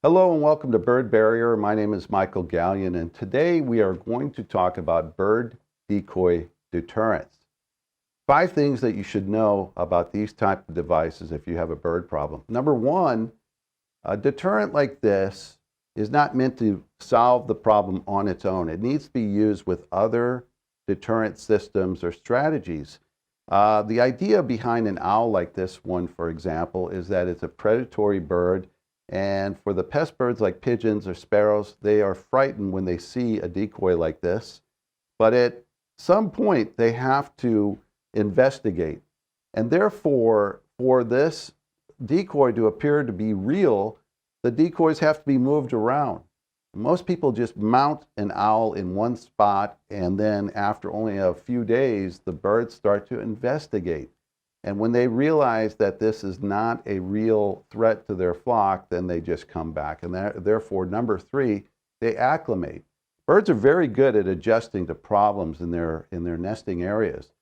Hello and welcome to Bird Barrier. My name is Michael Gallion, and today we are going to talk about bird decoy deterrents. 5 things that you should know about these type of devices if you have a bird problem. Number 1, a deterrent like this is not meant to solve the problem on its own. It needs to be used with other deterrent systems or strategies. The idea behind an owl like this one, for example, is that it's a predatory bird. And for the pest birds like pigeons or sparrows, they are frightened when they see a decoy like this. But at some point, they have to investigate. And therefore, for this decoy to appear to be real, the decoys have to be moved around. Most people just mount an owl in one spot, and then after only a few days, the birds start to investigate. And when they realize that this is not a real threat to their flock, then they just come back. And therefore, number 3, they acclimate. Birds are very good at adjusting to problems in their nesting areas.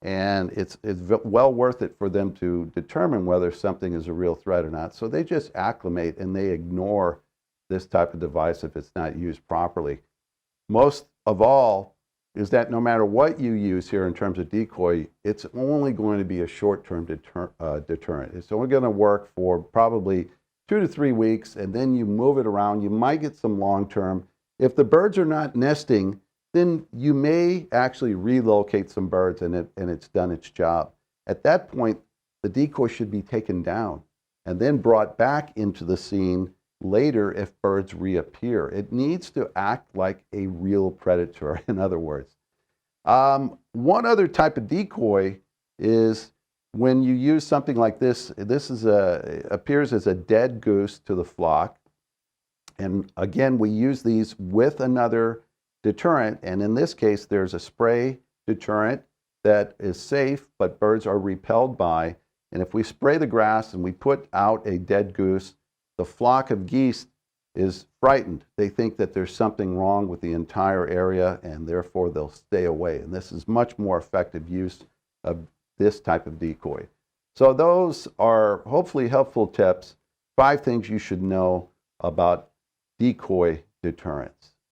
And it's well worth it for them to determine whether something is a real threat or not. So they just acclimate and they ignore this type of device if it's not used properly. Most of all, is that no matter what you use here in terms of decoy, it's only going to be a short-term deterrent. It's only going to work for probably 2 to 3 weeks, and then you move it around. You might get some long-term. If the birds are not nesting, then you may actually relocate some birds, and it's done its job. At that point, the decoy should be taken down and then brought back into the scene later if birds reappear. It needs to act like a real predator, in other words. One other type of decoy is when you use something like this. This appears as a dead goose to the flock. And again, we use these with another deterrent. And in this case, there's a spray deterrent that is safe, but birds are repelled by. And if we spray the grass and we put out a dead goose, the flock of geese is frightened. They think that there's something wrong with the entire area, and therefore they'll stay away. And this is much more effective use of this type of decoy. So those are hopefully helpful tips. 5 things you should know about decoy deterrents.